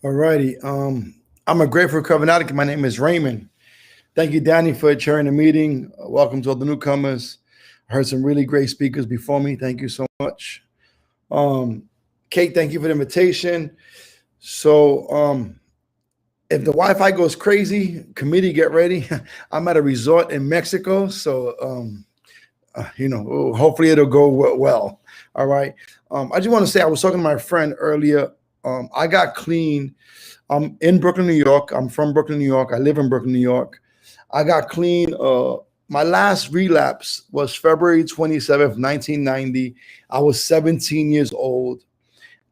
All righty. I'm a grateful recovered addict. My name is Raymond. Thank you, Danny, for chairing the meeting. Welcome to all the newcomers. I heard some really great speakers before me. Thank you so much. Um, Kate, thank you for the invitation. So, if the Wi-Fi goes crazy, committee, get ready. I'm at a resort in Mexico, so hopefully it'll go well. All right. I just want to say I was talking to my friend earlier. I got clean. I'm in Brooklyn, New York. I'm from Brooklyn, New York. I live in Brooklyn, New York. I got clean. My last relapse was February 27th, 1990. I was 17 years old.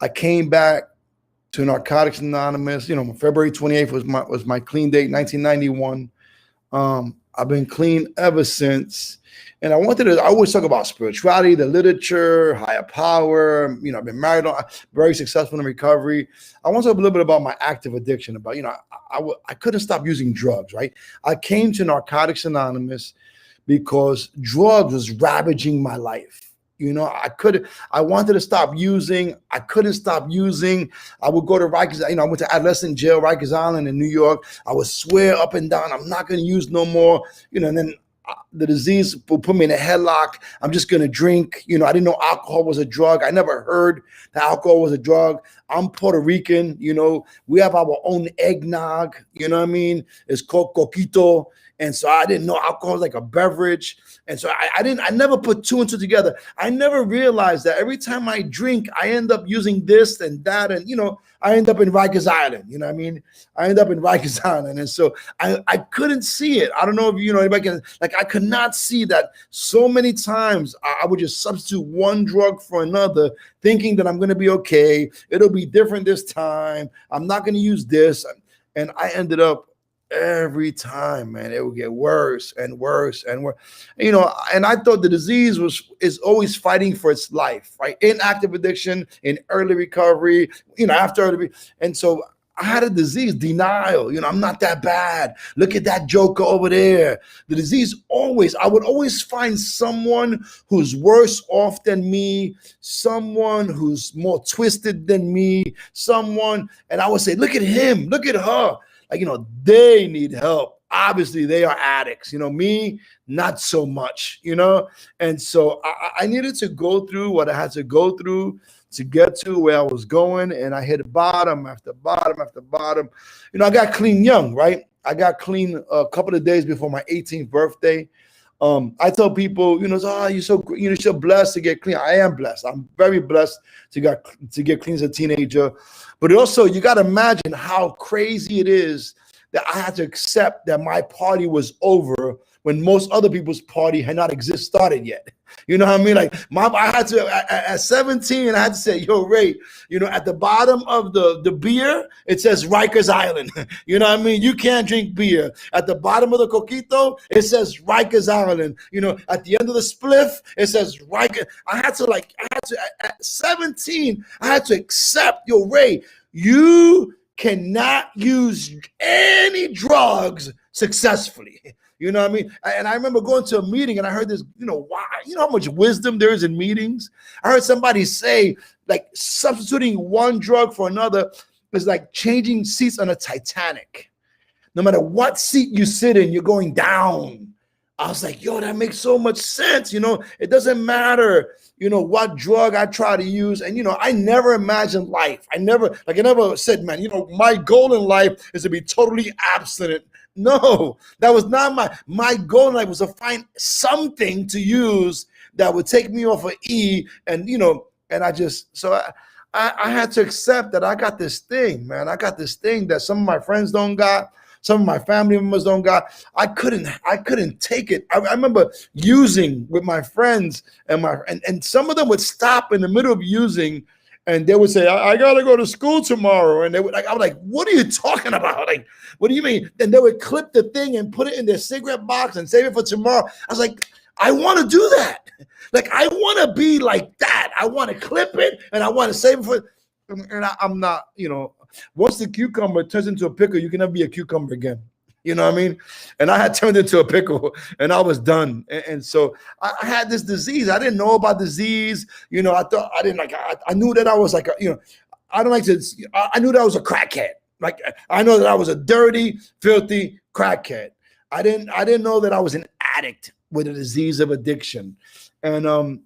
I came back to Narcotics Anonymous. February 28th was my clean date, 1991. I've been clean ever since. And I always talk about spirituality, the literature, higher power. I've been married, very successful in recovery. I want to talk a little bit about my active addiction. I couldn't stop using drugs, right? I came to Narcotics Anonymous because drugs was ravaging my life. I wanted to stop using. I couldn't stop using. I would go to Rikers, I went to adolescent jail, Rikers Island in New York. I would swear up and down, I'm not going to use no more, and then the disease will put me in a headlock. I'm just going to drink. I didn't know alcohol was a drug. I never heard that alcohol was a drug. I'm Puerto Rican. We have our own eggnog. You know what I mean? It's called coquito. And so I didn't know alcohol was like a beverage. And so I never put two and two together. I never realized that every time I drink, I end up using this and that. And, I end up in Rikers Island. You know what I mean? I end up in Rikers Island. And so I couldn't see it. I don't know if, anybody can, I could not see that so many times I would just substitute one drug for another, thinking that I'm going to be okay. It'll be different this time. I'm not going to use this. And I ended up every time, man, it would get worse and worse and worse. And I thought the disease is always fighting for its life, right? In active addiction, in early recovery, after early, and so I had a disease denial. I'm not that bad. Look at that joker over there. The disease I would always find someone who's worse off than me, someone who's more twisted than me, and I would say, look at him, look at her. They need help. Obviously, they are addicts. Me, not so much, And so I needed to go through what I had to go through to get to where I was going. And I hit bottom after bottom after bottom. I got clean young, right? I got clean a couple of days before my 18th birthday. I tell people, you're so blessed to get clean. I am blessed. I'm very blessed to get clean as a teenager. But also, you got to imagine how crazy it is that I had to accept that my party was over when most other people's party had not started yet. You know what I mean? I had to, at 17, I had to say, yo, Ray, at the bottom of the beer, it says Rikers Island. You know what I mean? You can't drink beer. At the bottom of the coquito, it says Rikers Island. At the end of the spliff, it says Rikers. At 17, I had to accept, yo, Ray, you cannot use any drugs successfully. You know what I mean? And I remember going to a meeting and I heard this, why? How much wisdom there is in meetings? I heard somebody say, substituting one drug for another is like changing seats on a Titanic. No matter what seat you sit in, you're going down. I was like, yo, that makes so much sense. It doesn't matter, what drug I try to use. And, I never imagined life. I never said, man, my goal in life is to be totally abstinent. No, that was not my goal in life. Was to find something to use that would take me off of E. And, and I had to accept that I got this thing, man. I got this thing that some of my friends don't got. Some of my family members don't got. I couldn't take it. I remember using with my friends and some of them would stop in the middle of using and they would say, I gotta go to school tomorrow. And they would I was like, what are you talking about? What do you mean? And they would clip the thing and put it in their cigarette box and save it for tomorrow. I was like, I want to do that. I want to be like that. I want to clip it and I want to save it for, and I'm not, once the cucumber turns into a pickle, you can never be a cucumber again. You know what I mean? And I had turned into a pickle and I was done. And so I had this disease. I didn't know about disease. I thought I didn't I knew that I was I don't like to, I knew that I was a crackhead. Like, I know that I was a dirty, filthy crackhead. I didn't know that I was an addict with a disease of addiction. And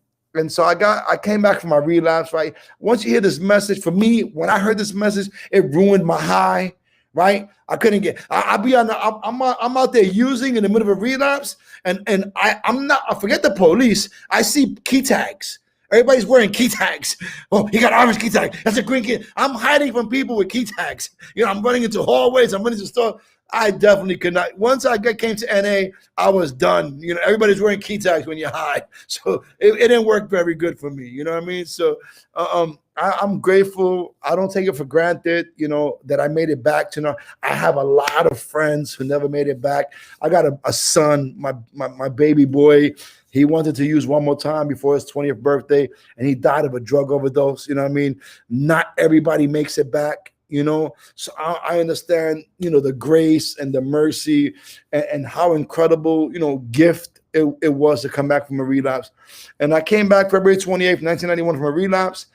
so I came back from my relapse, right? Once you hear this message, for me, when I heard this message, it ruined my high, right? I couldn't get, I'm out there using in the middle of a relapse, and I'm not, I forget the police. I see key tags. Everybody's wearing key tags. Oh, he got an orange key tag. That's a green key. I'm hiding from people with key tags. You know, I'm running into hallways. I'm running into stores. I definitely could not. Once I came to NA, I was done. You know, everybody's wearing key tags when you're high. So it didn't work very good for me. You know what I mean? So I'm grateful. I don't take it for granted, you know, that I made it back to now. I have a lot of friends who never made it back. I got a son, my baby boy. He wanted to use one more time before his 20th birthday, and he died of a drug overdose. You know what I mean? Not everybody makes it back, you know? So I understand, you know, the grace and the mercy and how incredible, you know, gift it was to come back from a relapse. And I came back February 28th, 1991 from a relapse,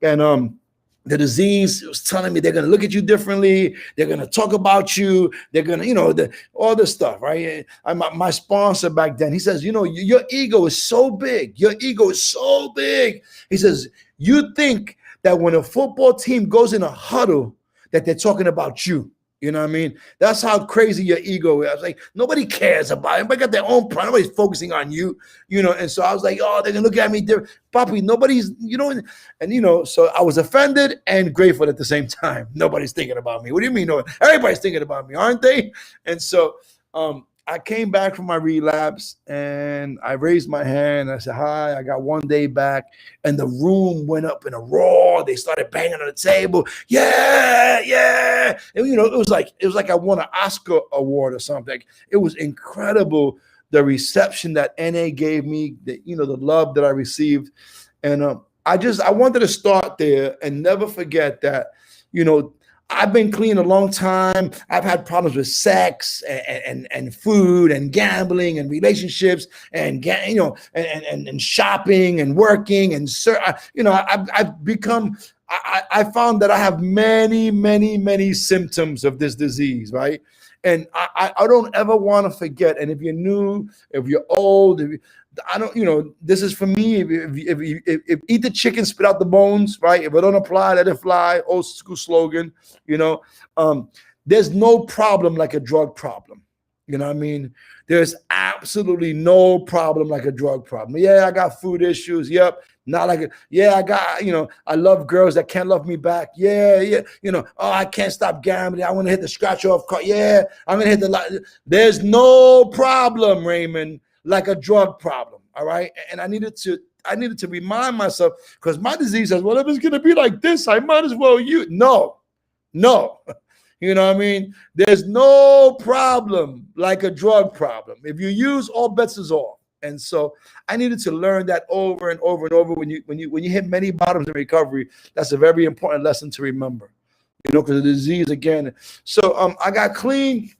and the disease was telling me they're going to look at you differently. They're going to talk about you. They're going to, you know, all this stuff, right? My sponsor back then, he says, you know, your ego is so big. Your ego is so big. He says, you think that when a football team goes in a huddle that they're talking about you. You know what I mean? That's how crazy your ego is. I was like, nobody cares about it. Everybody got their own problem. Nobody's focusing on you, you know? And so I was like, oh, they're going to look at me different. Papi, nobody's, you know, and, you know, so I was offended and grateful at the same time. Nobody's thinking about me. What do you mean? No, everybody's thinking about me, aren't they? And so I came back from my relapse and I raised my hand. I said, hi, I got one day back. And the room went up in a roar. They started banging on the table. Yeah, yeah. And, you know, it was like I won an Oscar award or something. It was incredible, the reception that NA gave me, the, you know, the love that I received. And I wanted to start there and never forget that, you know, I've been clean a long time. I've had problems with sex and food and gambling and relationships and, you know, and shopping and working and, you know, I've become, I found that I have many, many, many symptoms of this disease, right? And I don't ever want to forget. And if you're new, if you're old, I don't, you know, this is for me. If eat the chicken, spit out the bones, right? If it don't apply, let it fly. Old school slogan, you know. There's no problem like a drug problem. You know what I mean? There's absolutely no problem like a drug problem. Yeah, I got food issues. Yep. Not like, yeah, I got, you know, I love girls that can't love me back. Yeah, yeah. You know, oh, I can't stop gambling. I want to hit the scratch off card. Yeah, I'm going to hit the, there's no problem, Raymond, like a drug problem. All right. And I needed to remind myself, because my disease says, well, if it's going to be like this, I might as well use. No. You know what I mean? There's no problem like a drug problem. If you use, all bets is off. And so I needed to learn that over and over and over. When you hit many bottoms in recovery, that's a very important lesson to remember. You know, because the disease again. So I got clean.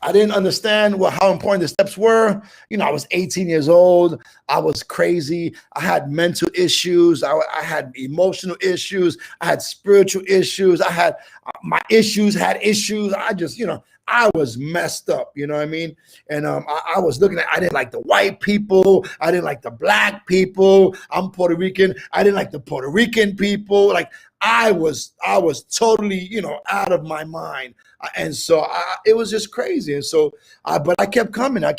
I didn't understand how important the steps were. You know, I was 18 years old. I was crazy. I had mental issues. I had emotional issues. I had spiritual issues. I had my issues had issues. I just, you know, I was messed up, you know what I mean? And I was looking at, I didn't like the white people. I didn't like the black people. I'm Puerto Rican. I didn't like the Puerto Rican people. Like I was totally, you know, out of my mind. And so it was just crazy. And so, but I kept coming. I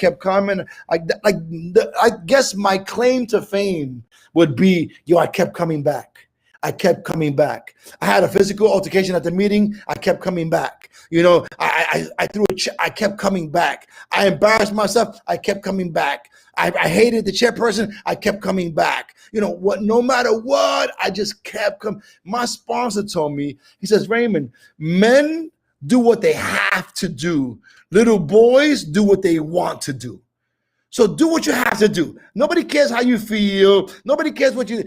guess my claim to fame would be, I kept coming back. I kept coming back. I had a physical altercation at the meeting. I kept coming back. You know, I threw I kept coming back. I embarrassed myself. I kept coming back. I hated the chairperson. I kept coming back. You know what? No matter what, I just kept coming. My sponsor told me, he says, Raymond, men do what they have to do. Little boys do what they want to do. So do what you have to do. Nobody cares how you feel. Nobody cares what you,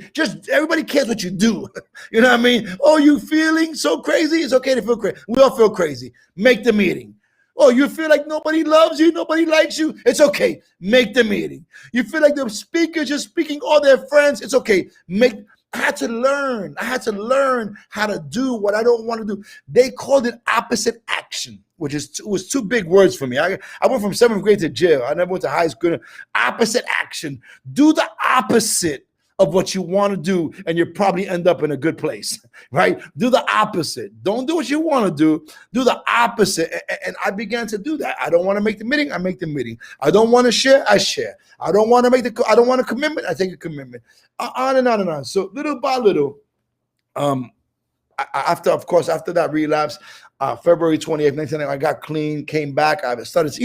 everybody cares what you do. You know what I mean? Oh, you feeling so crazy? It's okay to feel crazy. We all feel crazy. Make the meeting. Oh, you feel like nobody loves you, nobody likes you? It's okay. Make the meeting. You feel like the speakers just speaking all their friends? It's okay. I had to learn. I had to learn how to do what I don't want to do. They called it opposite action, which was two big words for me. I went from 7th grade to jail. I never went to high school. Opposite action. Do the opposite of what you want to do, and you probably end up in a good place, right? Do the opposite. Don't do what you want to do. Do the opposite. And I began to do that. I don't want to make the meeting. I make the meeting. I don't want to share. I share. I don't want a commitment. I take a commitment. On and on and on. So little by little, after that relapse, February 28th, 1990, I got clean, came back. I started,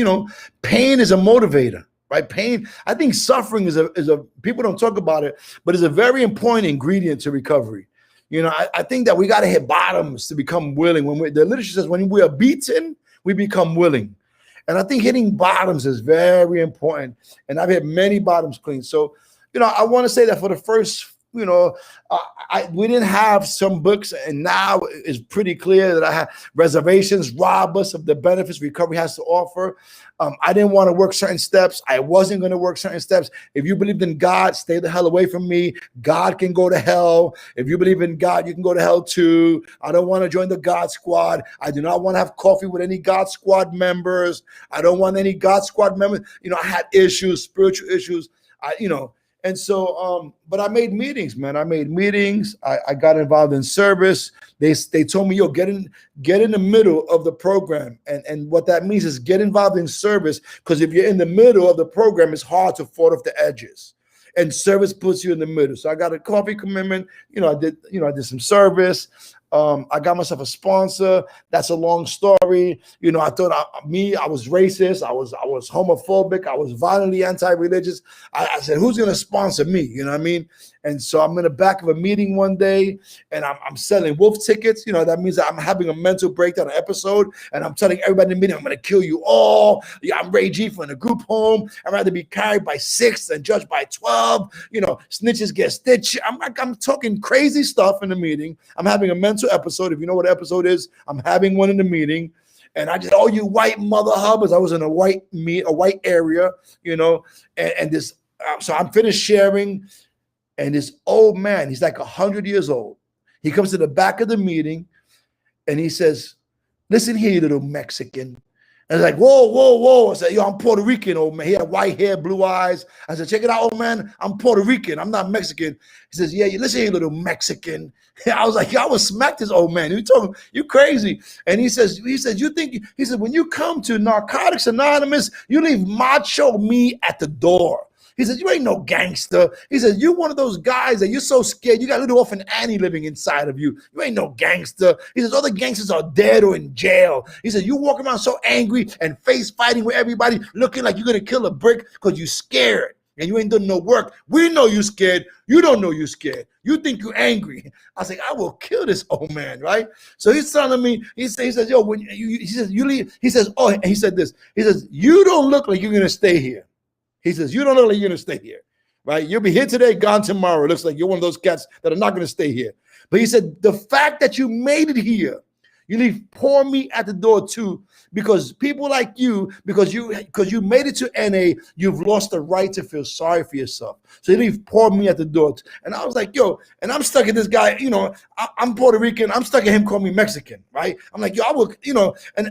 pain is a motivator. Right? Pain, I think suffering is a people don't talk about it, but it's a very important ingredient to recovery. I think that we got to hit bottoms to become willing. The literature says when we are beaten, we become willing. And I think hitting bottoms is very important. And I've hit many bottoms clean. So, I want to say that for the first, we didn't have some books, and now it's pretty clear that I have reservations rob us of the benefits recovery has to offer. I didn't want to work certain steps. I wasn't going to work certain steps. If you believed in God, stay the hell away from me. God can go to hell. If you believe in God, you can go to hell too. I don't want to join the God Squad. I do not want to have coffee with any God Squad members. I don't want any God Squad members. I had issues, spiritual issues. And so, but I made meetings, man. I made meetings. I got involved in service. They told me, get in the middle of the program. And what that means is get involved in service, because if you're in the middle of the program, it's hard to fall off the edges. And service puts you in the middle. So I got a coffee commitment. I did some service. I got myself a sponsor. That's a long story. I thought I was racist. I was homophobic. I was violently anti-religious. I said, who's going to sponsor me? You know what I mean? And so I'm in the back of a meeting one day, and I'm selling wolf tickets. That means that I'm having a mental breakdown episode, and I'm telling everybody in the meeting, I'm going to kill you all. Yeah, I'm Ray G from the group home. I'd rather be carried by 6 than judged by 12. Snitches get stitched. I'm talking crazy stuff in the meeting. I'm having a mental episode. If you know what an episode is, I'm having one in the meeting. And I just, you white mother hubbers. I was in a white area, and this. So I'm finished sharing. And this old man, he's like 100 years old. He comes to the back of the meeting and he says, listen here, you little Mexican. And it's like, whoa. I said, I'm Puerto Rican, old man. He had white hair, blue eyes. I said, check it out, old man. I'm Puerto Rican. I'm not Mexican. He says, yeah, listen here, you little Mexican. I was like, I would smack this old man. You crazy. And he says, when you come to Narcotics Anonymous, you leave macho me at the door. He says, you ain't no gangster. He says, you're one of those guys that you're so scared. You got a little orphan Annie living inside of you. You ain't no gangster. He says, all the gangsters are dead or in jail. He says, you walk around so angry and face fighting with everybody, looking like you're going to kill a brick because you're scared and you ain't done no work. We know you scared. You don't know you scared. You think you're angry. I was like, I will kill this old man, right? So he's telling me, he says, yo, when he says, you leave. He says, and he said this. He says, you don't look like you're going to stay here. He says, you don't look like you're going to stay here, right? You'll be here today, gone tomorrow. It looks like you're one of those cats that are not going to stay here. But he said, the fact that you made it here, you leave poor me at the door too, because people like you, because you made it to NA, you've lost the right to feel sorry for yourself. So you leave poor me at the door. And I was like, yo, and I'm stuck at this guy, I'm Puerto Rican. I'm stuck at him calling me Mexican, right? I'm like, yo, I will,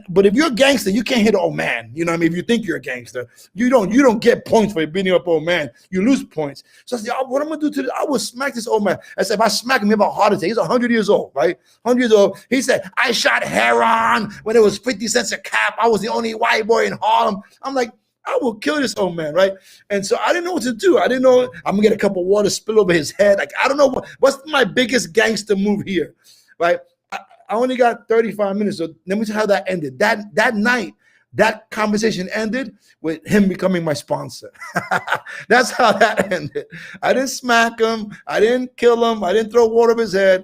but if you're a gangster, you can't hit an old man. You know what I mean? If you think you're a gangster, you don't get points for beating up old man. You lose points. So I said, what I'm going to do to this, I will smack this old man. I said, if I smack him, he have a heart attack. He's 100 years old, right? 100 years old. He said, I shot heroin when it was 50 cents a cap. I was the only white boy in Harlem. I'm like, I will kill this old man, right? And so I didn't know what to do. I didn't know I'm gonna get a cup of water spill over his head. Like, I don't know what's my biggest gangster move here, right? I only got 35 minutes. So let me tell you how that ended. That night, that conversation ended with him becoming my sponsor. That's how that ended. I didn't smack him. I didn't kill him. I didn't throw water over his head.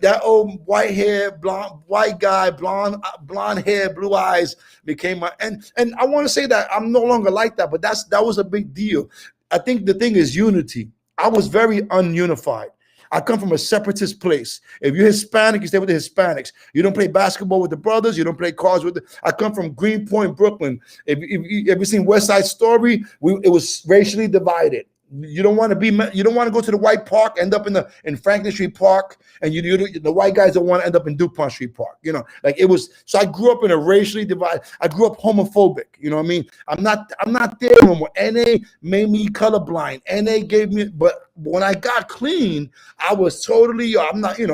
That old white guy, blonde hair, blue eyes became my, and I want to say that I'm no longer like that, but that was a big deal. I think the thing is unity. I was very ununified. I come from a separatist place. If you're Hispanic, you stay with the Hispanics. You don't play basketball with the brothers. You don't play cards with I come from Greenpoint, Brooklyn. If you ever seen West Side Story, it was racially divided. You don't want to go to the White Park, end up in Franklin Street Park, and the white guys don't want to end up in DuPont Street Park. Like it was. So I grew up in a racially divided. I grew up homophobic. You know what I mean? I'm not there anymore. NA made me colorblind. NA gave me, but when I got clean, I was totally. I'm not. I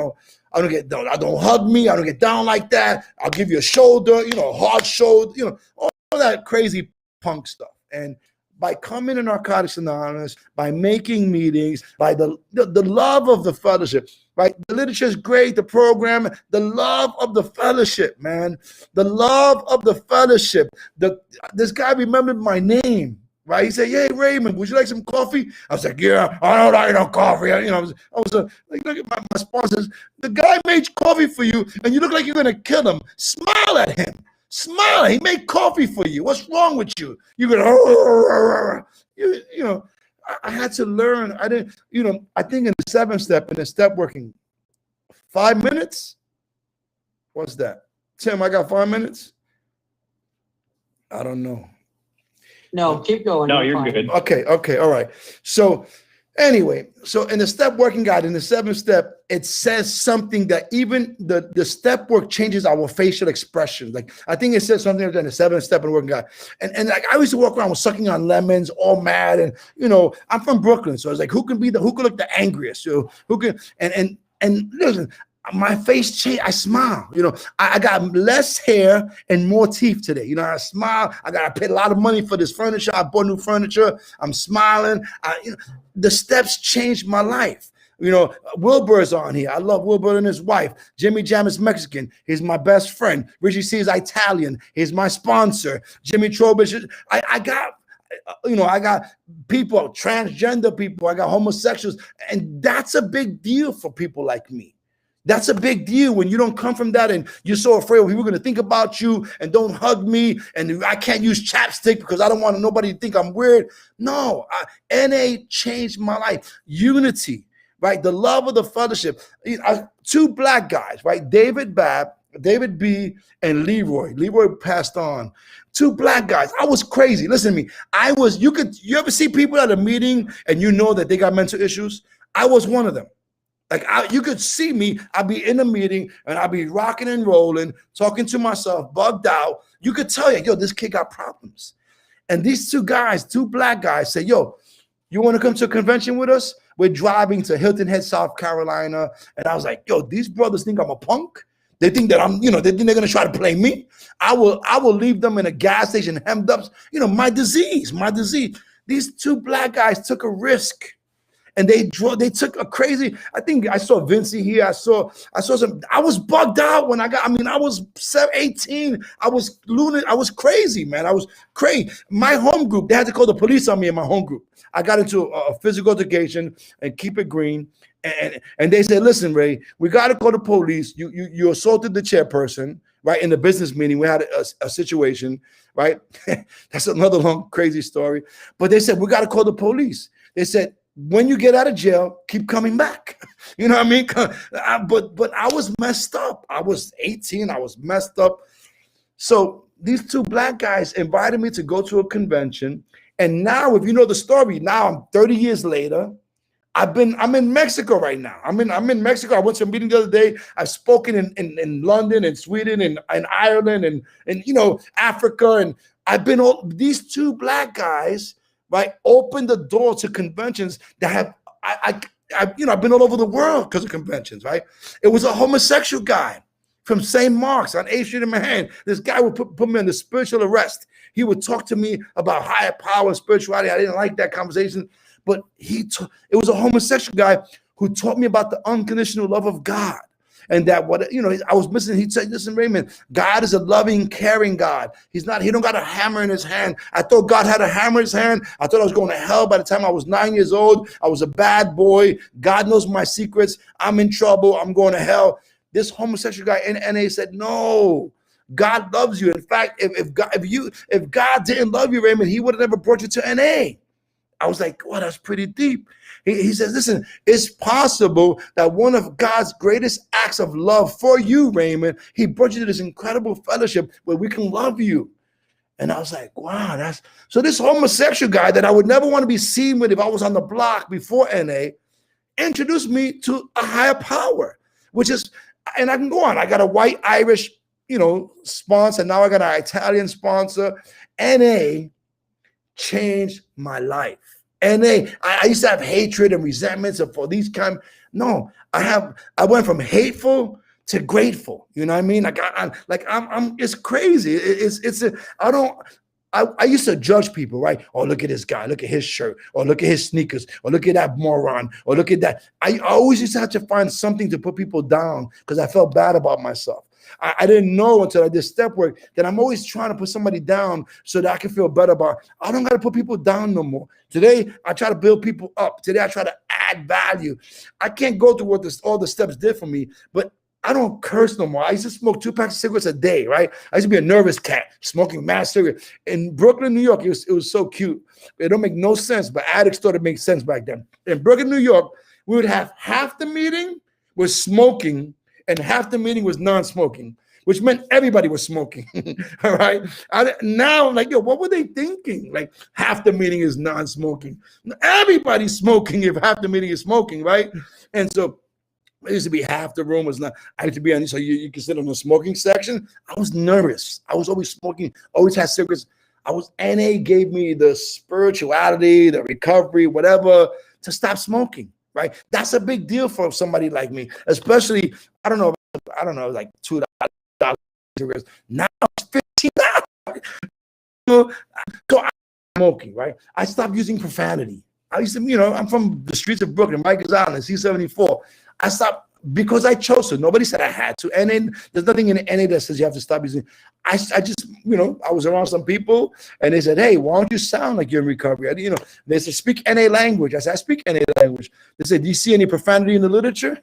don't get down. I don't hug me. I don't get down like that. I'll give you a shoulder. Hard shoulder. All that crazy punk stuff. And by coming to Narcotics Anonymous, by making meetings, by the love of the fellowship, right? The literature is great, the program, the love of the fellowship, man. The love of the fellowship. This guy remembered my name, right? He said, "Hey, Raymond, would you like some coffee?" I was like, "Yeah, I don't like no coffee." I was like, look at my sponsors. The guy made coffee for you, and you look like you're going to kill him. Smile at him. Smile. He made coffee for you. What's wrong with you? You go, I had to learn. I didn't, I think in the 7th step, in the step working, 5 minutes. What's that? Tim, I got 5 minutes. I don't know. No, keep going. No, you're good. Okay. All right. So anyway, in the step working guide, in the 7th step, it says something that even the step work changes our facial expressions. Like I think it says something in the 7th step in the working guide. And like I used to walk around with sucking on lemons, all mad. And I'm from Brooklyn. So I was like, who could look the angriest? Who can and listen, my face changed. I smile. I got less hair and more teeth today. I smile. I paid a lot of money for this furniture. I bought new furniture. I'm smiling. The steps changed my life. Wilbur's on here. I love Wilbur and his wife. Jimmy Jam is Mexican. He's my best friend. Richie C is Italian. He's my sponsor. Jimmy Trowbridge. I got people, transgender people. I got homosexuals. And that's a big deal for people like me. That's a big deal when you don't come from that and you're so afraid people are going to think about you and don't hug me and I can't use chapstick because I don't want nobody to think I'm weird. No, NA changed my life. Unity, right? The love of the fellowship. 2 black guys, right? David B, and Leroy. Leroy passed on. 2 black guys. I was crazy. Listen to me. You ever see people at a meeting and you know that they got mental issues? I was one of them. Like you could see me, I'd be in a meeting and I'd be rocking and rolling, talking to myself, bugged out. You could tell this kid got problems. And these 2 black guys say, yo, you want to come to a convention with us? We're driving to Hilton Head, South Carolina. And I was like, yo, these brothers think I'm a punk. They think that they think they're going to try to play me. I will leave them in a gas station hemmed up. My disease. These 2 black guys took a risk. And they took a crazy. I think I saw Vincey here. I saw some. I was bugged out when I was 18. I was lunatic. I was crazy, man. I was crazy. My home group, they had to call the police on me in my home group. I got into a physical altercation and keep it green. And they said, listen, Ray, we got to call the police. You assaulted the chairperson, right? In the business meeting, we had a situation, right? That's another long, crazy story. But they said, we got to call the police. They said, when you get out of jail, keep coming back. You know what I mean? But I was messed up. I was 18. I was messed up. So these 2 black guys invited me to go to a convention. And now, if you know the story, now I'm 30 years later. I'm in Mexico right now. I'm in Mexico. I went to a meeting the other day. I've spoken in London and Sweden and Ireland and Africa. And I've been these 2 black guys, right, open the door to conventions that have I've been all over the world because of conventions, right? It was a homosexual guy from St. Mark's on 8th Street in Manhattan. This guy would put me under spiritual arrest. He would talk to me about higher power and spirituality. I didn't like that conversation, but it was a homosexual guy who taught me about the unconditional love of God. And that I was missing. He'd say, listen, Raymond, God is a loving, caring God. He don't got a hammer in his hand. I thought God had a hammer in his hand. I thought I was going to hell by the time I was 9 years old. I was a bad boy. God knows my secrets. I'm in trouble. I'm going to hell. This homosexual guy in NA said, no, God loves you. In fact, if God didn't love you, Raymond, he would have never brought you to NA. I was like, oh, that's pretty deep. He says, listen, it's possible that one of God's greatest acts of love for you, Raymond, he brought you to this incredible fellowship where we can love you. And I was like, wow, that's so this homosexual guy that I would never want to be seen with if I was on the block before NA introduced me to a higher power, which is, and I can go on. I got a white Irish, sponsor. Now I got an Italian sponsor. NA changed my life. NA, I used to have hatred and resentments for these kind. No, I went from hateful to grateful. You know what I mean? I'm it's crazy. I used to judge people, right? Oh, look at this guy, look at his shirt, or look at his sneakers, or look at that moron, or look at that. I always used to have to find something to put people down because I felt bad about myself. I didn't know until I did step work that I'm always trying to put somebody down so that I can feel better about it. I don't got to put people down no more. Today, I try to build people up. Today, I try to add value. I can't go through what all the steps did for me, but I don't curse no more. I used to smoke 2 packs of cigarettes a day, right? I used to be a nervous cat, smoking mass cigarettes. In Brooklyn, New York, it was so cute. It don't make no sense, but addicts thought it made sense back then. In Brooklyn, New York, we would have half the meeting was smoking and half the meeting was non-smoking, which meant everybody was smoking, all right? Now, like, yo, what were they thinking? Like, half the meeting is non-smoking. Everybody's smoking if half the meeting is smoking, right? And so it used to be half the room was not. I used to be on, so you can sit on the smoking section. I was nervous. I was always smoking, always had cigarettes. NA gave me the spirituality, the recovery, whatever, to stop smoking, right? That's a big deal for somebody like me, especially, I don't know, like $2 cigarettes. Now it's $15. So I'm smoking, right? I stopped using profanity. I used to, I'm from the streets of Brooklyn, Rikers Island, C-74. I stopped because I chose to. Nobody said I had to. And then there's nothing in NA that says you have to stop using. I just, I was around some people and they said, hey, why don't you sound like you're in recovery? They said, speak NA language. I said, I speak NA language. They said, do you see any profanity in the literature?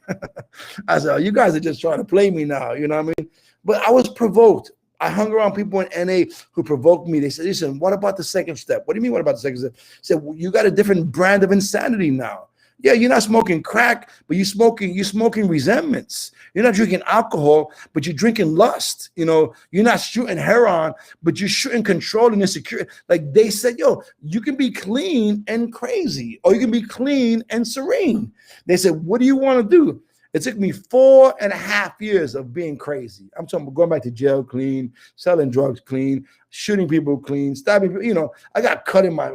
I said, oh, you guys are just trying to play me now. You know what I mean? But I was provoked. I hung around people in NA who provoked me. They said, listen, what about the second step? What do you mean, what about the second step? I said, well, you got a different brand of insanity now. Yeah, you're not smoking crack, but you're smoking resentments. You're not drinking alcohol, but you're drinking lust. You're not shooting heroin, but you're shooting control and insecurity. Like they said, yo, you can be clean and crazy, or you can be clean and serene. They said, what do you want to do? It took me 4.5 years of being crazy. I'm talking about going back to jail clean, selling drugs clean, shooting people clean, stabbing people. I got cut in my,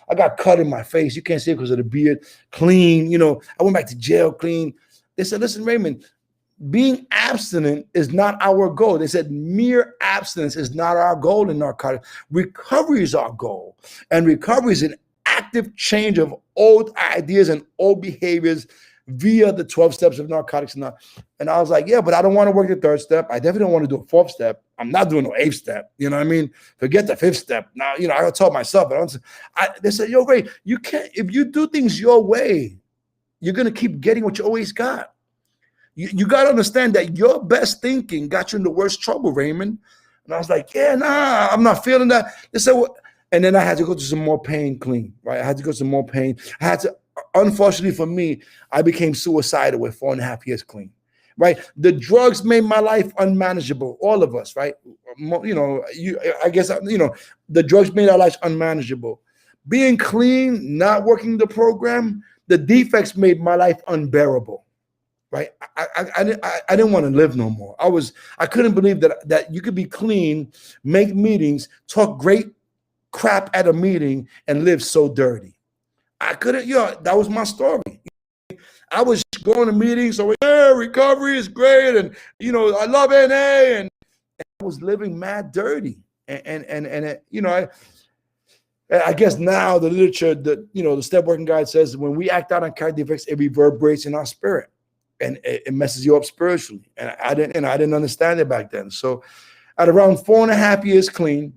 I got cut in my face. You can't see it because of the beard. Clean, I went back to jail clean. They said, listen, Raymond, being abstinent is not our goal. They said mere abstinence is not our goal in narcotics. Recovery is our goal. And recovery is an active change of old ideas and old behaviors via the 12 steps of narcotics. And I was like, yeah, but I don't want to work the 3rd step. I definitely don't want to do a 4th step. I'm not doing no 8th step. You know what I mean? Forget the 5th step. Now, I told myself, they said, yo, Ray, you can't, if you do things your way, you're going to keep getting what you always got. You got to understand that your best thinking got you in the worst trouble, Raymond. And I was like, yeah, nah, I'm not feeling that. They said, well, and then I had to go to some more pain clean, right? I had to go to some more pain. Unfortunately for me, I became suicidal with 4.5 years clean, right? The drugs made my life unmanageable. All of us, right? I guess, the drugs made our lives unmanageable. Being clean, not working the program, the defects made my life unbearable, right? I didn't want to live no more. I couldn't believe that you could be clean, make meetings, talk great crap at a meeting, and live so dirty. I couldn't, that was my story. I was going to meetings, so yeah, recovery is great, and I love NA, and I was living mad dirty. I guess now the literature, the step working guide says when we act out on character defects, it reverberates in our spirit, and it messes you up spiritually. And I didn't understand it back then. So at around 4.5 years clean,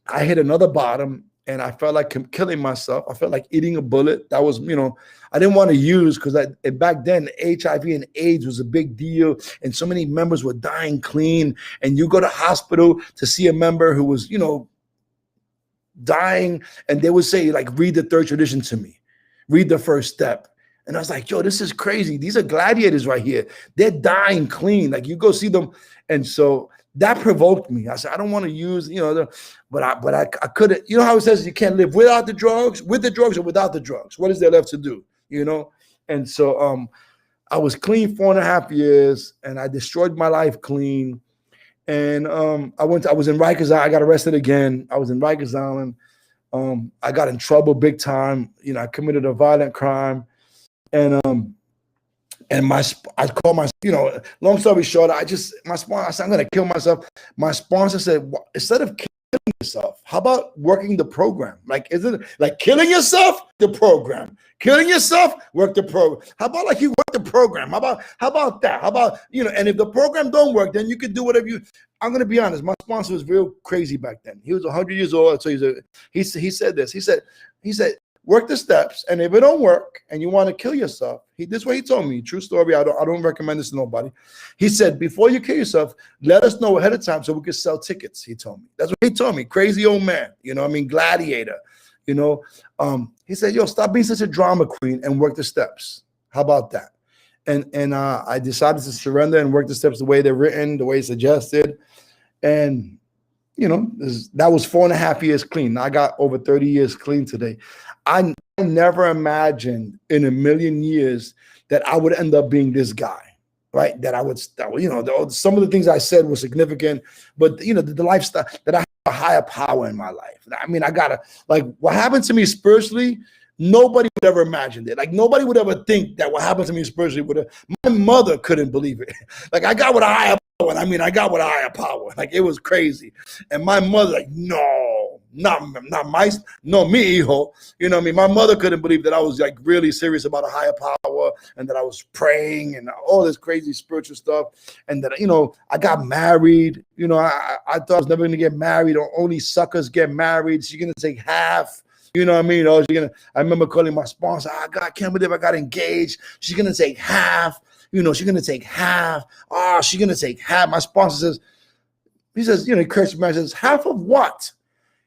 I hit another bottom. And I felt like killing myself. I felt like eating a bullet. That was, I didn't want to use because back then HIV and AIDS was a big deal. And so many members were dying clean. And you go to hospital to see a member who was, dying. And they would say, like, read the 3rd tradition to me. Read the 1st step. And I was like, yo, this is crazy. These are gladiators right here. They're dying clean. Like, you go see them. And so that provoked me. I said, I don't want to use, but I couldn't, you know how it says you can't live without the drugs, with the drugs or without the drugs. What is there left to do? And so I was clean 4.5 years, and I destroyed my life clean. And I was in Rikers Island. I got arrested again. I was in Rikers Island. I got in trouble big time. I committed a violent crime. And I called my, long story short, my sponsor, I said, I'm going to kill myself. My sponsor said, instead of killing yourself, how about working the program? Like, is it like killing yourself? The program. Killing yourself, work the program. How about like you work the program? How about that? How about, and if the program don't work, then you can do whatever I'm going to be honest. My sponsor was real crazy back then. He was 100 years old. So he said this. He said, work the steps, and if it don't work and you want to kill yourself, this is what he told me. True story. I don't recommend this to nobody. He said, before you kill yourself, let us know ahead of time so we can sell tickets. He told me. That's what he told me. Crazy old man. Gladiator. He said, yo, stop being such a drama queen and work the steps. How about that? And I decided to surrender and work the steps the way they're written, the way suggested. And that was 4.5 years clean. I got over 30 years clean today. I never imagined in a million years that I would end up being this guy, right? That some of the things I said were significant, but the lifestyle that I have a higher power in my life. I mean, what happened to me spiritually, nobody would ever imagine it. Like, nobody would ever think that what happened to me spiritually my mother couldn't believe it. Like, I got with a higher power. I got with a higher power. Like, it was crazy. And my mother, like, no, not me, hijo. My mother couldn't believe that I was like really serious about a higher power and that I was praying and all this crazy spiritual stuff. And that, I got married. I thought I was never going to get married, or only suckers get married. She's going to take half. You know what I mean? I remember calling my sponsor. I can't believe I got engaged. She's going to take half. She's going to take half. Oh, she's going to take half. My sponsor says, he encouraged me. He says, half of what?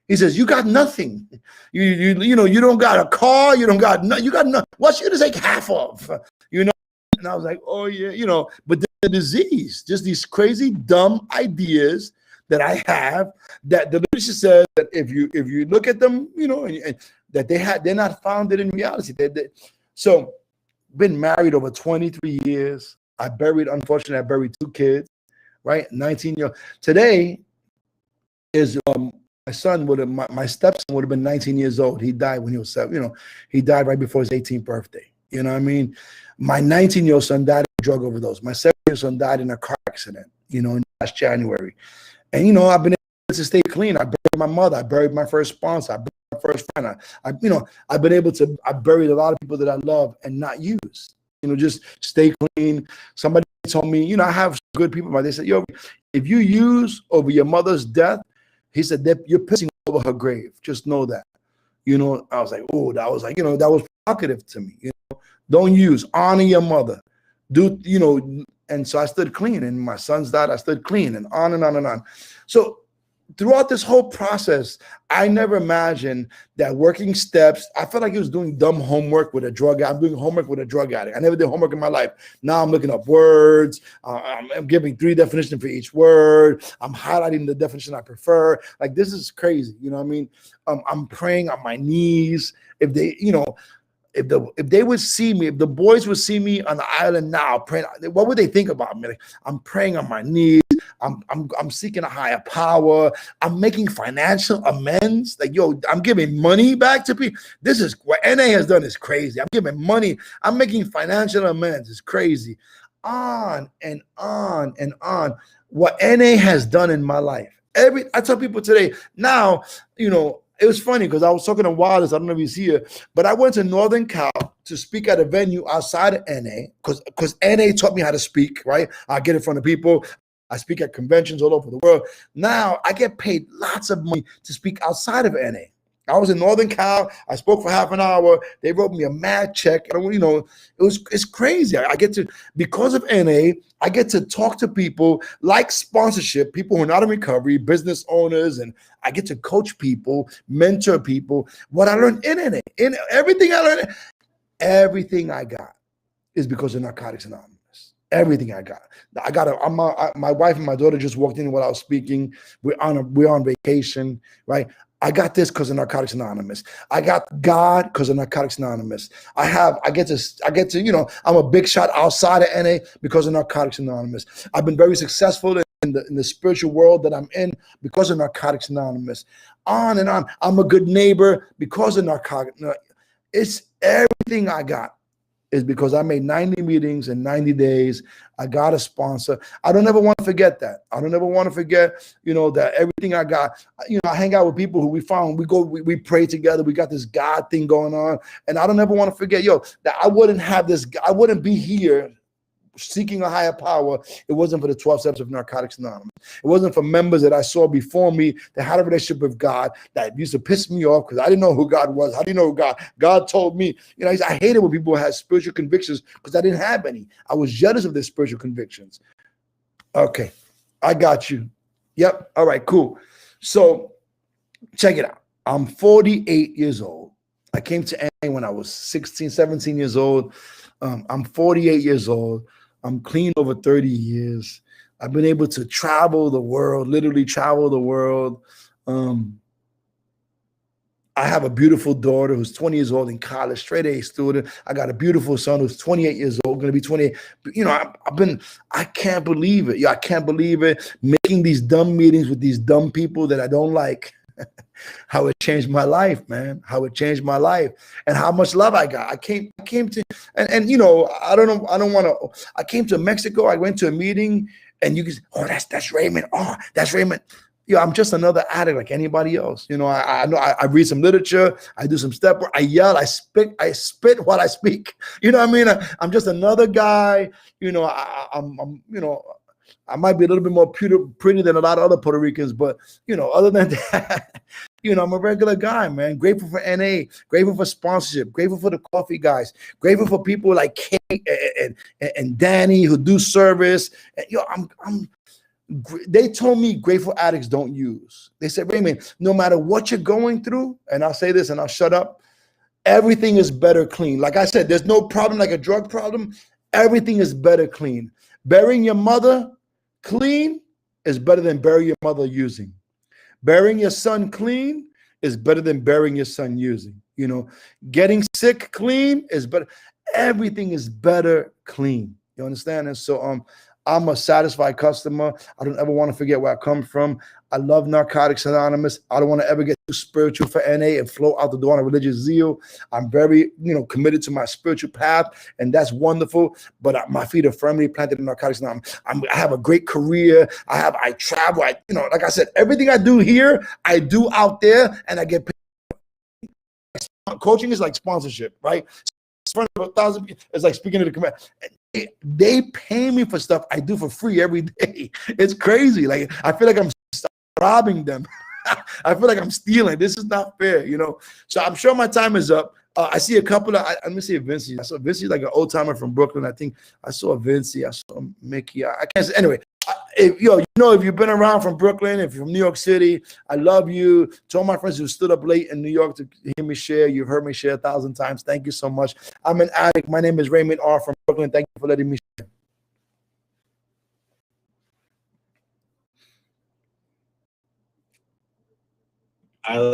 He says, you got nothing. You don't got a car. You don't got nothing. You got nothing. What's she going to take half of? And I was like, oh yeah, but the disease, just these crazy, dumb ideas that I have, that the literature says that if you look at them, and that they're not founded in reality. So been married over 23 years. Unfortunately, I buried 2 kids, right? 19 years. Today is my son my stepson would have been 19 years old. He died when he was 7. He died right before his 18th birthday. You know what I mean? My 19-year-old son died of a drug overdose. My 7-year-old son died in a car accident, in last January. And, I've been able to stay clean. I buried my mother. I buried my first sponsor. I buried my first friend. I've been able to, I buried a lot of people that I love and not use, just stay clean. Somebody told me, I have good people, but they said, yo, if you use over your mother's death, he said, that you're pissing over her grave. Just know that. I was like, oh, that was like, that was provocative to me. Don't use, honor your mother. Do, and so I stood clean, and my sons died. I stood clean, and on and on and on. So throughout this whole process, I never imagined that working steps, I felt like he was doing dumb homework with a drug addict. I'm doing homework with a drug addict. I never did homework in my life. Now I'm looking up words. I'm giving 3 definitions for each word. I'm highlighting the definition I prefer. Like, this is crazy. You know what I mean? I'm praying on my knees. If they, if they would see me, if the boys would see me on the island now praying, what would they think about me? Like, I'm praying on my knees. I'm seeking a higher power. I'm making financial amends. Like, yo, I'm giving money back to people. This is what NA has done is crazy. I'm giving money. I'm making financial amends. It's crazy. On and on and on. What NA has done in my life. I tell people today, now, it was funny because I was talking to Wallace. I don't know if he's here, but I went to Northern Cal to speak at a venue outside of NA because NA taught me how to speak, right? I get in front of people. I speak at conventions all over the world. Now I get paid lots of money to speak outside of NA. I was in Northern Cal. I spoke for half an hour. They wrote me a mad check. It's crazy. I get to, because of NA, I get to talk to people like sponsorship, people who are not in recovery, business owners, and I get to coach people, mentor people. What I learned in NA, everything I got is because of Narcotics Anonymous. Everything I got. My wife and my daughter just walked in while I was speaking. We're on vacation, right? I got this because of Narcotics Anonymous. I got God because of Narcotics Anonymous. I get to, you know, I'm a big shot outside of NA because of Narcotics Anonymous. I've been very successful in the spiritual world that I'm in because of Narcotics Anonymous. On and on. I'm a good neighbor because of Narcotics. It's everything I got is because I made 90 meetings in 90 days. I got a sponsor. I don't ever want to forget that. I don't ever want to forget, you know, that everything I got, you know, I hang out with people who we pray together. We got this God thing going on. And I don't ever want to forget, that I wouldn't be here seeking a higher power. It wasn't for the 12 steps of Narcotics Anonymous. It wasn't for members that I saw before me that had a relationship with God that used to piss me off because I didn't know who God was. How do you know who God? God told me. You know, I hated when people had spiritual convictions because I didn't have any. I was jealous of their spiritual convictions. Okay, I got you. Yep. All right, cool. So check it out. I'm 48 years old. I came to NA when I was 16, 17 years old. I'm 48 years old. I'm clean over 30 years. I've been able to travel the world, literally travel the world. I have a beautiful daughter who's 20 years old in college, straight A student. I got a beautiful son who's 28 years old, going to be 28. You know, I can't believe it. I can't believe it. Making these dumb meetings with these dumb people that I don't like. How it changed my life, man. How it changed my life and how much love I got. I came to, and you know, I came to Mexico. I went to a meeting and you can say, oh, that's Raymond. Oh, that's Raymond. I'm just another addict like anybody else. You know, I know I read some literature. I do some step work. I yell. I spit what I speak. You know what I mean? I'm just another guy. You know, I'm you know, I might be a little bit more pretty than a lot of other Puerto Ricans, but, you know, other than that, you know, I'm a regular guy, man. Grateful for NA, grateful for sponsorship, grateful for the coffee guys, grateful for people like Kate and Danny who do service. And, they told me grateful addicts don't use. They said, Raymond, no matter what you're going through, and I'll say this and I'll shut up, everything is better clean. Like I said, there's no problem like a drug problem. Everything is better clean. Burying your mother clean is better than burying your mother using. Burying your son clean is better than burying your son using. You know, getting sick clean is better. Everything is better clean. You understand? And so I'm a satisfied customer. I don't ever want to forget where I come from. I love Narcotics Anonymous. I don't want to ever get too spiritual for NA and flow out the door on a religious zeal. I'm very, you know, committed to my spiritual path, and that's wonderful. But my feet are firmly planted in Narcotics Anonymous. I have a great career. I travel. You know, like I said, everything I do here, I do out there, and I get paid. Coaching is like sponsorship, right? In front of 1,000 people, it's like speaking to the command. They pay me for stuff I do for free every day. It's crazy. Like I feel like I'm robbing them. I feel like I'm stealing. This is not fair, you know. So I'm sure my time is up. I see a couple of. Let me see Vinci. I saw Vinci like an old timer from Brooklyn. I think I saw Vinci. I saw Mickey. I can't say. Anyway, if you've been around from Brooklyn, if you're from New York City, I love you. To all my friends who stood up late in New York to hear me share, you've heard me share 1,000 times. Thank you so much. I'm an addict. My name is Raymond R from Brooklyn. Thank you for letting me share. Let's